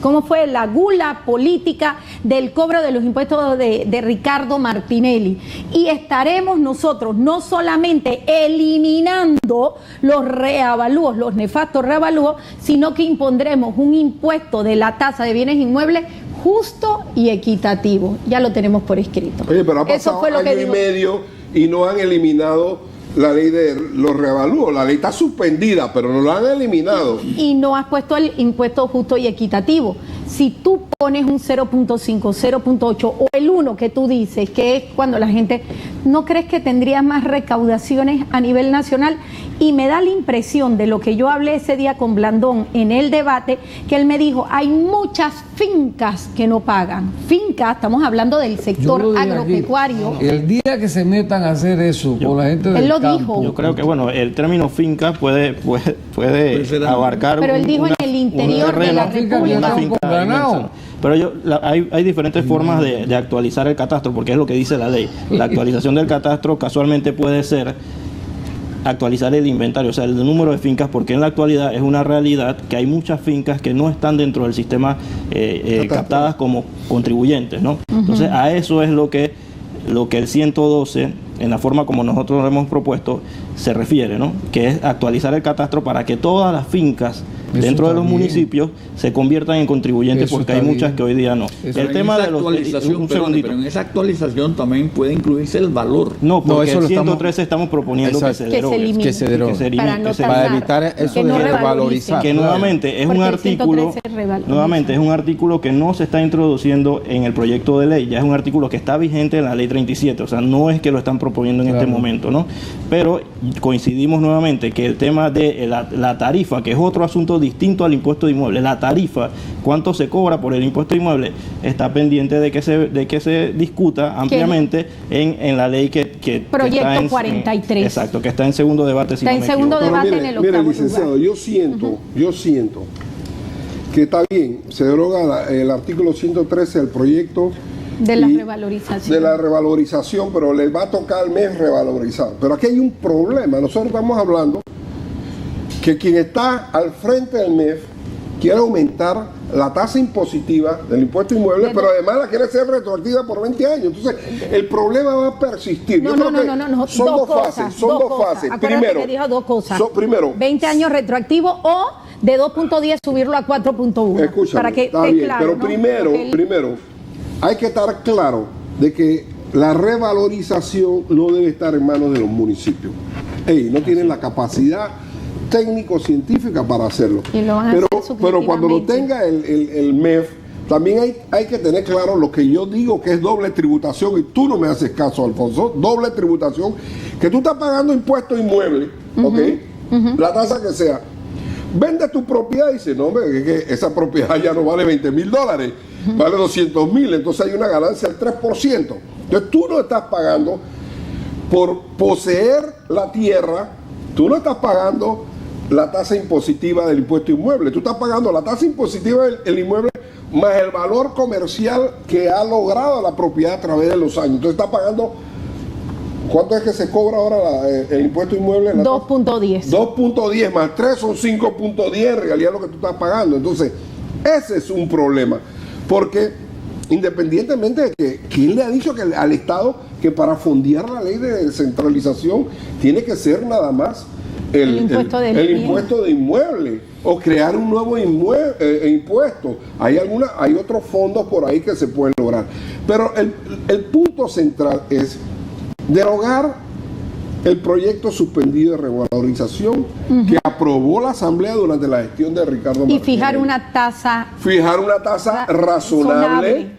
¿cómo fue? La gula política del cobro de los impuestos de Ricardo Martinelli. Y estaremos nosotros no solamente eliminando los reavalúos, los nefastos reavalúos, sino que impondremos un impuesto de la tasa de bienes inmuebles justo y equitativo. Ya lo tenemos por escrito. Oye, pero ha pasado año y medio y no han eliminado la ley de los reavalúos. La ley está suspendida, pero no la han eliminado. Y no has puesto el impuesto justo y equitativo. Si tú pones un 0.5, 0.8 o el 1 que tú dices, que es cuando la gente... ¿No crees que tendrías más recaudaciones a nivel nacional? Y me da la impresión de lo que yo hablé ese día con Blandón en el debate, que él me dijo, hay muchas fincas que no pagan. Fincas, estamos hablando del sector agropecuario. Aquí, el día que se metan a hacer eso con la gente del campo. Dijo. Yo creo que, bueno, el término finca puede abarcar... Pero él dijo en el interior de la República. Pero hay diferentes formas de actualizar el catastro, porque es lo que dice la ley. La actualización del catastro casualmente puede ser actualizar el inventario, o sea, el número de fincas, porque en la actualidad es una realidad que hay muchas fincas que no están dentro del sistema captadas como contribuyentes, ¿no? Entonces, a eso es lo que el 112, en la forma como nosotros lo hemos propuesto, se refiere, ¿no? Que es actualizar el catastro para que todas las fincas dentro de los municipios se conviertan en contribuyentes, porque hay muchas que hoy día no. El tema de la actualización, pero en esa actualización también puede incluirse el valor. No, porque el 113 estamos proponiendo que se derogue. Que se derogue. Para evitar eso de revalorizar. Que nuevamente es un artículo que no se está introduciendo en el proyecto de ley, ya es un artículo que está vigente en la ley 37, o sea, no es que lo están proponiendo en este momento, ¿no? Pero coincidimos nuevamente que el tema de la tarifa, que es otro asunto distinto al impuesto de inmueble, la tarifa, cuánto se cobra por el impuesto de inmueble, está pendiente de que se discuta ampliamente en la ley que proyecto está 43. Exacto, que está en segundo debate. Está en segundo debate en el octavo lugar. Licenciado, yo siento que está bien, se deroga el artículo 113 del proyecto De la revalorización. De la revalorización, pero les va a tocar al mes revalorizar. Pero aquí hay un problema. Nosotros estamos hablando que quien está al frente del MEF quiere aumentar la tasa impositiva del impuesto inmueble, pero además la quiere ser retroactiva por 20 años. Entonces, el problema va a persistir. No. Son dos fases. Acuérdate Primero, que dijo dos cosas. Primero, 20 años retroactivo o de 2.10 subirlo a 4.1. Escúchame, para que está esté bien, claro, pero ¿no? primero, hay que estar claro de que la revalorización no debe estar en manos de los municipios. No tienen la capacidad técnico-científica para hacerlo. Y lo van a hacer pero cuando lo tenga el MEF, también hay que tener claro lo que yo digo que es doble tributación, y tú no me haces caso, Alfonso. Doble tributación, que tú estás pagando impuesto inmueble, ¿ok? La tasa que sea. Vende tu propiedad y dice, no, hombre, que esa propiedad ya no vale $20,000, vale $200,000, entonces hay una ganancia del 3%. Entonces tú no estás pagando por poseer la tierra, tú no estás pagando la tasa impositiva del impuesto inmueble, tú estás pagando la tasa impositiva del inmueble más el valor comercial que ha logrado la propiedad a través de los años. Entonces estás pagando, ¿cuánto es que se cobra ahora el impuesto inmueble? 2.10. 2.10 más 3 son 5.10 en realidad lo que tú estás pagando. Entonces, ese es un problema, porque independientemente de que quién le ha dicho que al Estado que para fondear la ley de descentralización tiene que ser nada más el impuesto de inmueble o crear un nuevo impuesto. Hay otros fondos por ahí que se pueden lograr. Pero el punto central es derogar el proyecto suspendido de revalorización que aprobó la Asamblea durante la gestión de Ricardo Martínez. Y fijar una tasa razonable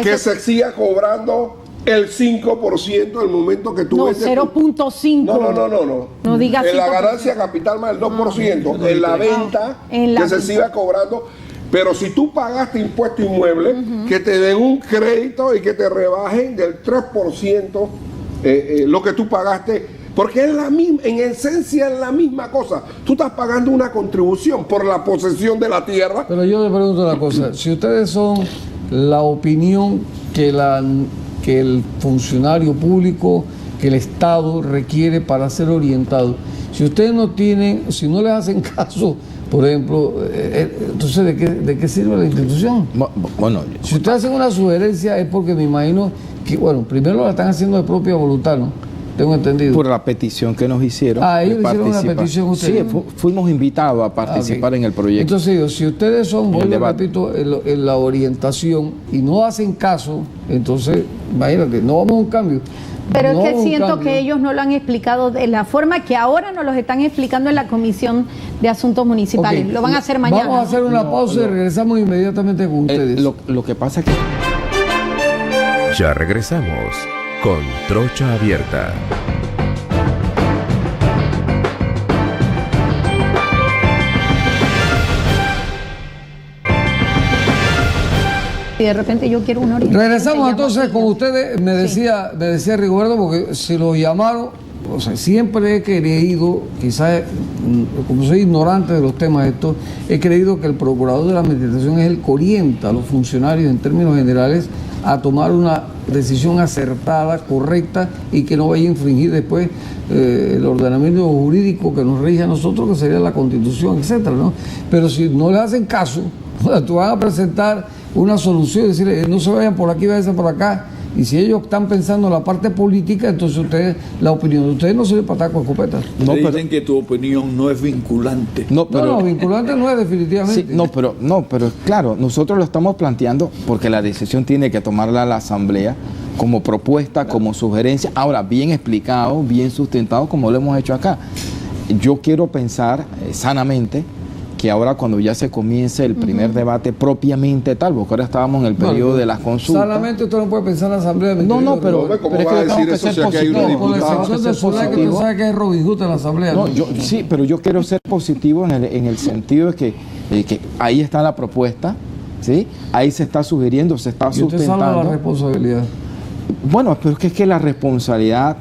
que se siga cobrando el 5% del momento que tú vendes. 0.5. No digas en la ganancia capital más el 2%. En la venta que se siga cobrando. Pero si tú pagaste impuesto inmueble, que te den un crédito y que te rebajen del 3% lo que tú pagaste, porque es la misma, en esencia es la misma cosa. Tú estás pagando una contribución por la posesión de la tierra. Pero yo le pregunto una cosa, si ustedes son la opinión que el funcionario público, que el Estado requiere para ser orientado, si ustedes no tienen, si no les hacen caso, por ejemplo, entonces ¿de qué sirve la institución? Bueno, si ustedes hacen una sugerencia es porque me imagino que, bueno, primero la están haciendo de propia voluntad, ¿no? Tengo entendido. Por la petición que nos hicieron. Ellos hicieron una petición ustedes. Sí, fuimos invitados a participar en el proyecto. Entonces, si ustedes son, repito, en la orientación y no hacen caso, entonces, imagínate, no vamos a un cambio. Pero no es que siento que ellos no lo han explicado de la forma que ahora nos los están explicando en la Comisión de Asuntos Municipales. Lo van a hacer mañana. Vamos a hacer una pausa y regresamos inmediatamente con ustedes. Lo que pasa es que... Ya regresamos con Trocha Abierta. Y de repente yo quiero una orientación. Regresamos entonces con ustedes. Me decía Rigoberto, porque si lo llamaron, o sea, siempre he creído, quizás como soy ignorante de los temas estos, he creído que el procurador de la administración es el que orienta a los funcionarios en términos generales a tomar una decisión acertada, correcta y que no vaya a infringir después el ordenamiento jurídico que nos rige a nosotros, que sería la Constitución, etcétera, ¿no? Pero si no le hacen caso, tú vas a presentar una solución y decirle no se vayan por aquí, váyanse por acá. Y si ellos están pensando en la parte política, entonces ustedes, la opinión de ustedes no sirve para taco de escopeta. No, dicen que tu opinión no es vinculante. No, vinculante no es definitivamente. Sí, pero claro, nosotros lo estamos planteando porque la decisión tiene que tomarla la Asamblea como propuesta, como sugerencia. Ahora, bien explicado, bien sustentado, como lo hemos hecho acá. Yo quiero pensar sanamente que ahora cuando ya se comience el primer debate propiamente tal, porque ahora estábamos en el periodo de las consultas. Solamente usted no puede pensar en la Asamblea. Pero es que tenemos que ser positivos. Por la excepción de Solá, que tú sabes que es Robin Hood en la Asamblea. Sí, pero yo quiero ser positivo en el sentido de que ahí está la propuesta, ¿sí? Ahí se está sugiriendo, se está sustentando. ¿Y usted sabe la responsabilidad? Bueno, pero es que la responsabilidad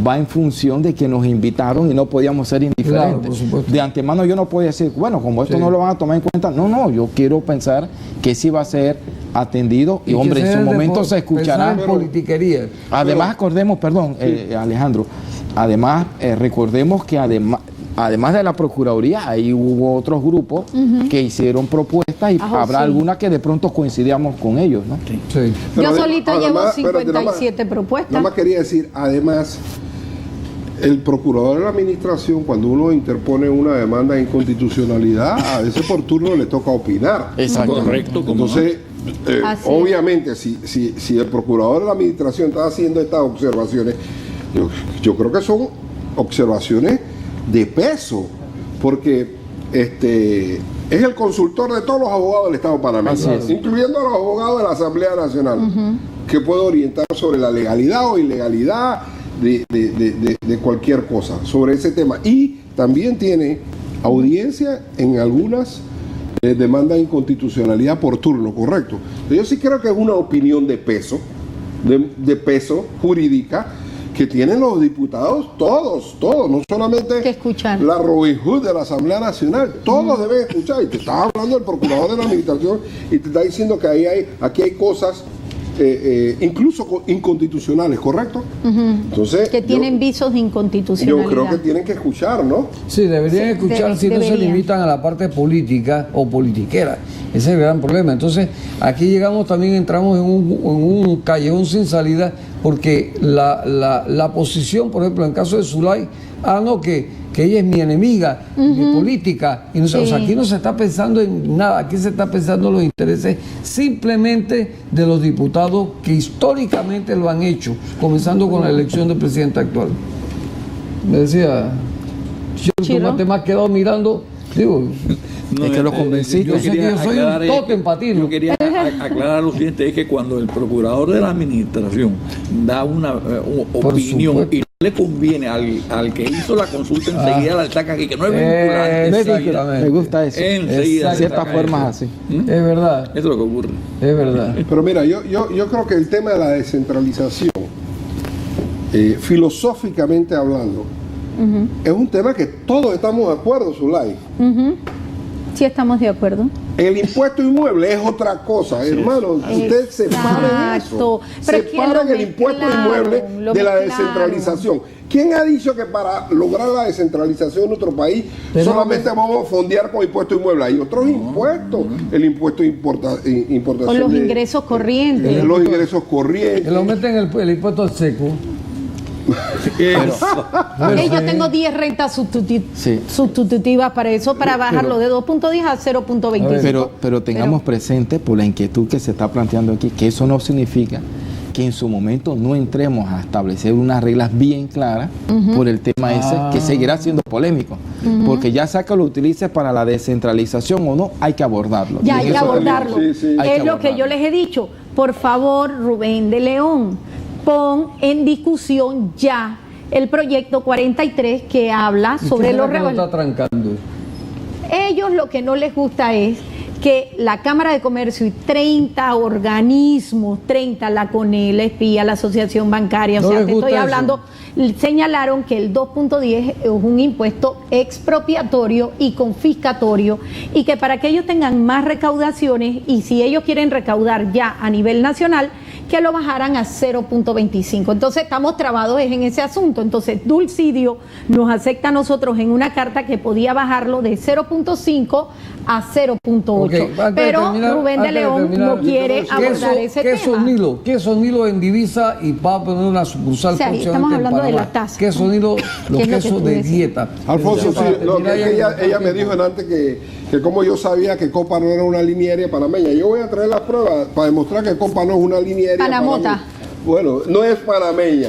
va en función de que nos invitaron y no podíamos ser indiferentes. Claro, por supuesto. De antemano yo no podía decir, bueno, como esto no lo van a tomar en cuenta, no, yo quiero pensar que sí va a ser atendido y, que hombre, en se su debe de momento se escuchará. pensar en politiquería. Además, acordemos, perdón, Alejandro, además, recordemos que además de la Procuraduría, ahí hubo otros grupos que hicieron propuestas y habrá algunas que de pronto coincidíamos con ellos, ¿no? Sí. Sí. Yo solito llevo además, 57 propuestas. Nada más quería decir, además, el procurador de la administración, cuando uno interpone una demanda de inconstitucionalidad, a veces por turno le toca opinar. Exacto. Correcto. ¿Cómo no? Entonces, Así obviamente, si el procurador de la administración está haciendo estas observaciones, yo creo que son observaciones de peso, porque es el consultor de todos los abogados del Estado panameño, incluyendo a los abogados de la Asamblea Nacional, que puede orientar sobre la legalidad o ilegalidad de cualquier cosa sobre ese tema. Y también tiene audiencia en algunas demandas de inconstitucionalidad por turno, correcto. Yo sí creo que es una opinión de peso, de peso jurídica, que tienen los diputados, todos, no solamente que escuchar. La Robin Hood de la Asamblea Nacional, todos deben escuchar. Y te está hablando el procurador de la administración y te está diciendo que aquí hay cosas incluso inconstitucionales, ¿correcto? Entonces, que tienen visos de inconstitucionalidad. yo creo que tienen que escuchar, ¿no? Sí, deberían escuchar si no se deberían. limitan a la parte política o politiquera. Ese es el gran problema. Entonces, aquí llegamos también, entramos en un callejón sin salida, porque la posición, por ejemplo, en el caso de Zulay, no, que ella es mi enemiga política. Y no sé, o sea, aquí no se está pensando en nada, aquí se está pensando en los intereses simplemente de los diputados que históricamente lo han hecho, comenzando con la elección del presidente actual. Me decía, Chiro, te me has quedado mirando, digo, No, es que lo convenciste. yo sé que yo soy un tótem para ti, ¿no? Yo quería aclarar lo siguiente, es que cuando el procurador de la administración da una opinión supuesto. y no le conviene al que hizo la consulta, enseguida la saca aquí, que no es vinculante. Exactamente. Me gusta eso. Enseguida De cierta saca forma eso. es así. Es verdad, Eso es lo que ocurre. es verdad. Pero mira, yo creo que el tema de la descentralización, filosóficamente hablando, es un tema que todos estamos de acuerdo, Zulay. sí estamos de acuerdo. El impuesto inmueble es otra cosa, hermano. Usted separe Exacto. eso. Pero es que Separen lo el impuesto mezclaron, inmueble lo de la mezclaron. descentralización. ¿Quién ha dicho que para lograr la descentralización en nuestro país solamente vamos a fondear con impuesto inmueble? Hay otros impuestos. El impuesto de importación. Con los ingresos corrientes. Los ingresos corrientes. Que lo meten el impuesto al seco. Yo tengo 10 rentas sustitutivas para eso, para bajarlo de 2.10 a 0.25. Pero tengamos presente, por la inquietud que se está planteando aquí, que eso no significa que en su momento no entremos a establecer unas reglas bien claras por el tema ese, que seguirá siendo polémico. Porque ya sea que lo utilice para la descentralización o no, hay que abordarlo. Ya Y hay en que eso abordarlo. Sí. Hay Es que lo que yo abordarlo. les he dicho. Por favor, Rubén de León, pon en discusión ya el proyecto 43 que habla sobre los lo está trancando. Ellos lo que no les gusta es que la Cámara de Comercio y 30 organismos, 30, la CONE, la ESPIA, la Asociación Bancaria, No o sea, les te gusta estoy eso. hablando, señalaron que el 2.10 es un impuesto expropiatorio y confiscatorio y que para que ellos tengan más recaudaciones y si ellos quieren recaudar ya a nivel nacional, que lo bajaran a 0.25. Entonces estamos trabados en ese asunto. Entonces Dulcidio nos acepta a nosotros en una carta que podía bajarlo de 0.5 a 0.8. Ok, antes de Pero terminar- Rubén de antes de León terminar, no quiere abordar ese tema. Queso Nilo en divisa y va a poner una sucursal O sea, próximamente estamos en hablando de Panamá. la tasa. Queso Nilo, ¿Qué los es lo que quesos tú de decías? dieta. Alfonso, Entonces, sí, para no, terminar es ya que que ella nos me dijo antes que como yo sabía que Copa no era una línea aérea panameña. Yo voy a traer las pruebas para demostrar que Copa no es una línea aérea Panamota. panameña. Bueno, no es panameña.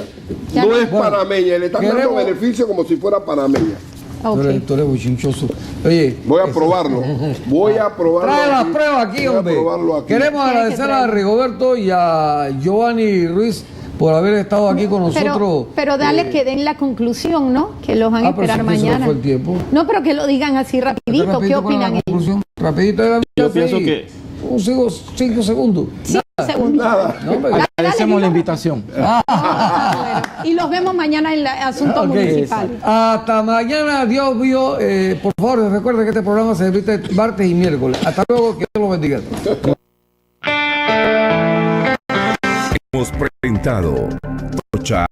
Ya. No es Bueno, panameña. Le están dando queremos- beneficio como si fuera panameña. Ok. Tú eres bochinchoso. Oye, Voy a probarlo. Voy a probarlo. trae las aquí. pruebas aquí, Voy a hombre. probarlo aquí. Queremos Tienes que agradecer a traerlo. Rigoberto y a Giovanni Ruiz por haber estado aquí con nosotros. Pero dale que den la conclusión, ¿no? Que los van a pero esperar si eso no mañana. fue el tiempo. No, pero que lo digan así rapidito. ¿Qué Rapidito con la opinan ellos? conclusión. Rapidito, Yo pienso que 5 segundos. 5 segundos. No, hombre. Agradecemos la invitación. Bueno, y los vemos mañana en asuntos Ok. municipales. Hasta mañana, Dios mío. Por favor, recuerden que este programa se emite martes y miércoles. Hasta luego, que Dios los bendiga. hemos presentado Trocha